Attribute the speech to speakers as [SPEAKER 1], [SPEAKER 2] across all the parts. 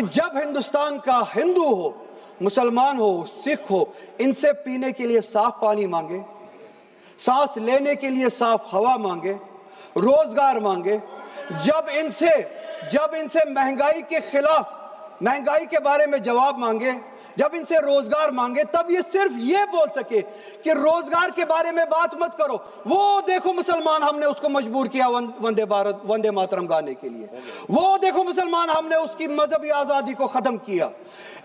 [SPEAKER 1] जब हिंदुस्तान का हिंदू हो, मुसलमान हो, सिख हो, इनसे पीने के लिए साफ पानी मांगे, सांस लेने के लिए साफ हवा मांगे, रोजगार मांगे, जब इनसे महंगाई के खिलाफ, महंगाई के बारे में जवाब मांगे, जब इनसे रोजगार मांगे, तब ये सिर्फ ये बोल सके कि रोजगार के बारे में बात मत करो। वो देखो मुसलमान, हमने उसको मजबूर किया वंदे भारत, वंदे मातरम गाने के लिए। वो देखो मुसलमान, हमने उसकी मजहबी आजादी को खत्म किया।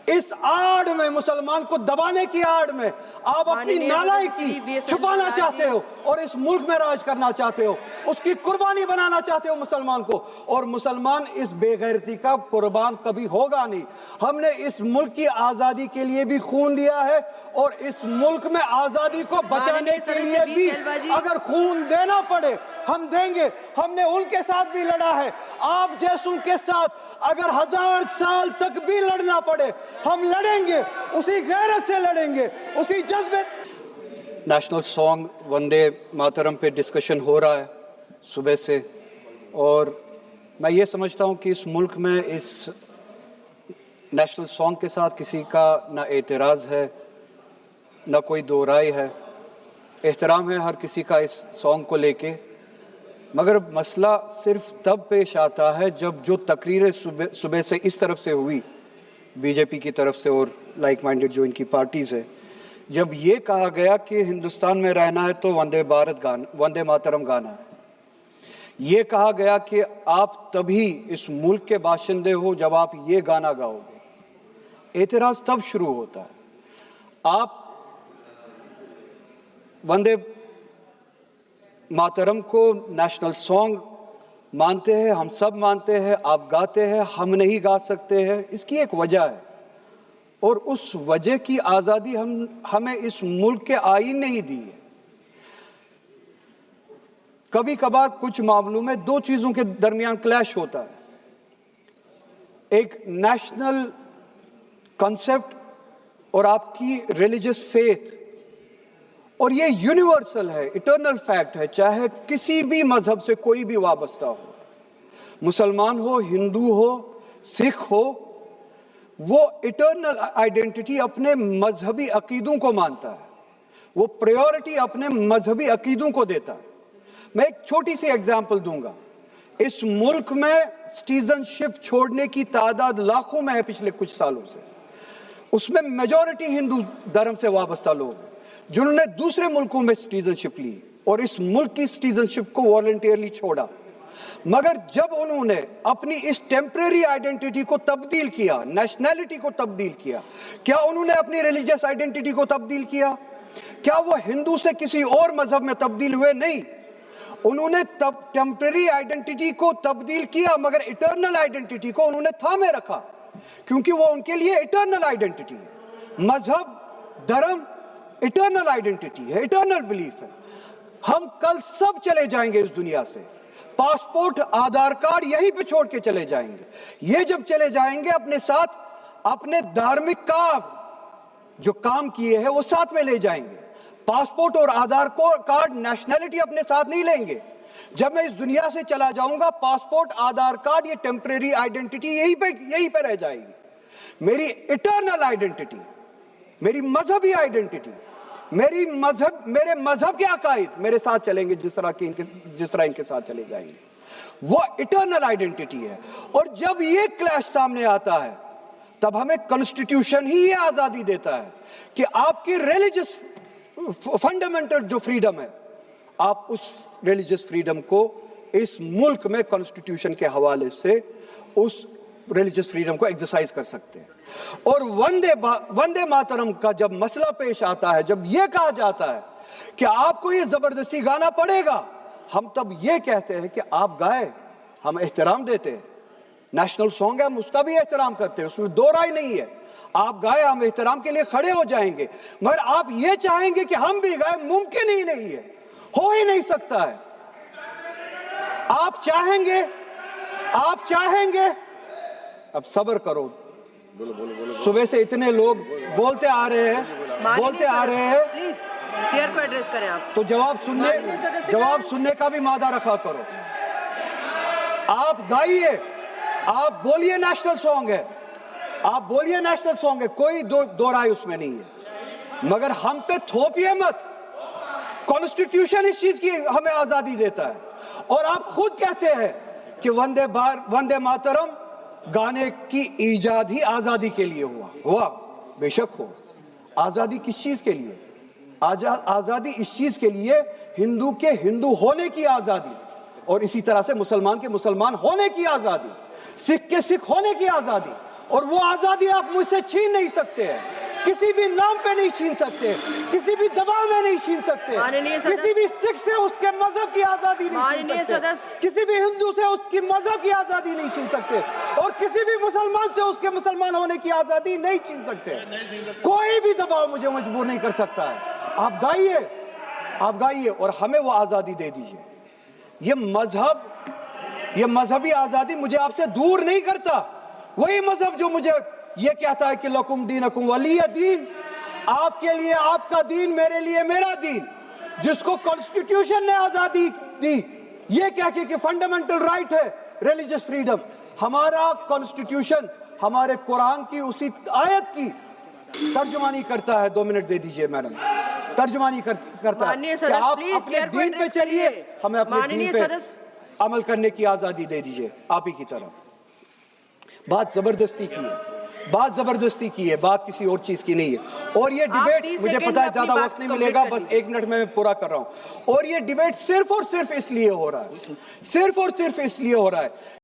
[SPEAKER 1] इस आड़ में, मुसलमान को दबाने की आड़ में आप अपनी नालायकी छुपाना चाहते हो और इस मुल्क में राज करना चाहते हो, उसकी कुर्बानी बनाना चाहते हो मुसलमान को। और मुसलमान इस बेगैरती का कुर्बान कभी होगा नहीं। हमने इस मुल्क की आजादी के लिए भी खून दिया है और इस मुल्क में आजादी को बचाने के लिए भी अगर खून देना पड़े हम देंगे। हमने उनके साथ भी लड़ा है, आप जैसों के साथ अगर 1000 साल तक भी लड़ना पड़े हम लड़ेंगे, उसी गैरत से लड़ेंगे, उसी जज्बे। नेशनल सॉन्ग वंदे मातरम पे डिस्कशन हो रहा है सुबह से, और मैं ये समझता हूँ कि इस मुल्क में इस नेशनल सॉन्ग के साथ किसी का ना एतराज़ है, ना कोई दो राय है। एहतराम है हर किसी का इस सॉन्ग को लेके, मगर मसला सिर्फ तब पेश आता है जब जो तकरीरें सुबह से इस तरफ से हुई, बीजेपी की तरफ से और लाइक माइंडेड जो इनकी पार्टीज़ है, जब ये कहा गया कि हिंदुस्तान में रहना है तो वंदे मातरम गाना है। ये कहा गया कि आप तभी इस मुल्क के बाशिंदे हो जब आप ये गाना गाओगे। एतराज़ तब शुरू होता है। आप वंदे मातरम को नेशनल सॉन्ग मानते हैं, हम सब मानते हैं, आप गाते हैं, हम नहीं गा सकते हैं। इसकी एक वजह है और उस वजह की आज़ादी हमें इस मुल्क के आईन ने ही दी है। कभी कभार कुछ मामलों में दो चीज़ों के दरमियान क्लैश होता है, एक नेशनल कॉन्सेप्ट और आपकी रिलीजियस फेथ, और ये यूनिवर्सल है, इटर्नल फैक्ट है, चाहे किसी भी मजहब से कोई भी वाबस्ता हो, मुसलमान हो, हिंदू हो, सिख हो, वो इटर्नल आइडेंटिटी अपने मजहबी अकीदों को मानता है, वो प्रायोरिटी अपने मजहबी अकीदों को देता है। मैं एक छोटी सी एग्जांपल दूंगा। इस मुल्क में सिटीजनशिप छोड़ने की तादाद लाखों में है पिछले कुछ सालों से, उसमें मेजॉरिटी हिंदू धर्म से वाबस्ता लोग हैं जिन्होंने दूसरे मुल्कों में सिटीजनशिप ली और इस मुल्क की सिटीजनशिप को वॉलंटियरली छोड़ा। मगर जब उन्होंने अपनी इस टेम्परेरी आइडेंटिटी को तब्दील किया, नेशनैलिटी को तब्दील किया, क्या उन्होंने अपनी रिलीजियस आइडेंटिटी को तब्दील किया? क्या वो हिंदू से किसी और मजहब में तब्दील हुए? नहीं, उन्होंने तब टेम्परेरी आइडेंटिटी को तब्दील किया, मगर इटर्नल आइडेंटिटी को उन्होंने थामे रखा, क्योंकि वो उनके लिए इटर्नल आइडेंटिटी है। मजहब, धर्म इटर्नल आइडेंटिटी है, इटर्नल बिलीफ है। हम कल सब चले जाएंगे इस दुनिया से, पासपोर्ट, आधार कार्ड यहीं पे छोड़ के चले जाएंगे। ये जब चले जाएंगे अपने साथ अपने धार्मिक काम जो काम किए हैं वो साथ में ले जाएंगे। पासपोर्ट और आधार कार्ड, नेशनैलिटी अपने साथ नहीं लेंगे। जब मैं इस दुनिया से चला जाऊंगा, पासपोर्ट, आधार कार्ड, ये टेम्परेरी आइडेंटिटी यहीं पे रह जाएगी। मेरी इटर्नल आइडेंटिटी, मेरी मजहबी आइडेंटिटी, मेरे मजहब के अकायद मेरे साथ चलेंगे जिस तरह इनके साथ चले जाएंगे, वो इटर्नल आइडेंटिटी है। और जब ये क्लैश सामने आता है तब हमें कॉन्स्टिट्यूशन ही ये आजादी देता है कि आपकी रिलीजियस फंडामेंटल जो फ्रीडम है, आप उस रिलीजियस फ्रीडम को इस मुल्क में कॉन्स्टिट्यूशन के हवाले से उस रिलीजियस फ्रीडम को एक्सरसाइज कर सकते हैं। और वंदे मातरम का जब मसला पेश आता है, जब यह कहा जाता है कि आपको ये जबरदस्ती गाना पड़ेगा, हम तब ये कहते हैं कि आप गाए, हम एहतराम देते हैं। नेशनल सॉन्ग है, हम उसका भी एहतराम करते हैं, उसमें दो राय नहीं है। आप गाए, हम एहतराम के लिए खड़े हो जाएंगे, मगर आप ये चाहेंगे कि हम भी गाए, मुमकिन ही नहीं है, हो ही नहीं सकता है। आप चाहेंगे, अब सब्र करो। बोलो। सुबह से इतने लोग बोलते आ रहे हैं
[SPEAKER 2] प्लीज चेयर को एड्रेस करें आप,
[SPEAKER 1] तो जवाब सुनने का भी मादा रखा करो। आप गाइए, आप बोलिए नेशनल सॉन्ग है, آپ بولیے نیشنل سانگ ہے, کوئی دو رائے اس میں نہیں ہے, مگر ہم پہ تھوپیے مت. کانسٹیٹیوشن اس چیز کی ہمیں آزادی دیتا ہے, اور آپ خود کہتے ہیں کہ وندے ماترم گانے کی ایجاد ہی آزادی کے لیے ہوا, بے شک ہو. آزادی کس چیز کے لیے؟ آزادی اس چیز کے لیے ہندو کے ہندو ہونے کی آزادی, اور اسی طرح سے مسلمان کے مسلمان ہونے کی آزادی, سکھ کے سکھ ہونے کی آزادی, اور وہ آزادی آپ مجھ سے چھین نہیں سکتے ہیں, کسی بھی نام پہ نہیں چھین سکتے, کسی بھی دباؤ میں نہیں چھین سکتے, کسی بھی سکھ سے اس کے مذہب کی آزادی نہیں چھین سکتے, کسی بھی ہندو سے اس کی مذہب کی آزادی نہیں چھین سکتے, اور کسی بھی مسلمان سے اس کے مسلمان ہونے کی آزادی نہیں چھین سکتے. کوئی بھی دباؤ مجھے مجبور نہیں کر سکتا ہے. آپ گائیے اور ہمیں وہ آزادی دے دیجئے. یہ مذہبی آزادی مجھے آپ سے دور نہیں کرتا. وہی مذہب جو مجھے یہ کہتا ہے کہ لکم دینکم ولی دین, آپ کے لیے آپ کا دین, میرے لیے میرا دین, جس کو کانسٹیٹیوشن نے آزادی دی یہ کہہ کے کہ فنڈامنٹل رائٹ ہے ریلیجس فریڈم. ہمارا کانسٹیٹیوشن ہمارے قرآن کی اسی آیت کی ترجمانی کرتا ہے. 2 منٹ دے دیجئے میڈم. ترجمانی کرتا ہے کہ آپ اپنے دین پہ چلیے, ہمیں اپنے دین پہ عمل کرنے کی آزادی دے دیجئے. آپ ہی کی طرف بات زبردستی کی ہے, بات کسی اور چیز کی نہیں ہے. اور یہ ڈیبیٹ مجھے پتا ہے زیادہ وقت نہیں ملے گا, بس 1 منٹ میں پورا کر رہا ہوں. اور یہ ڈیبیٹ صرف اور صرف اس لیے ہو رہا ہے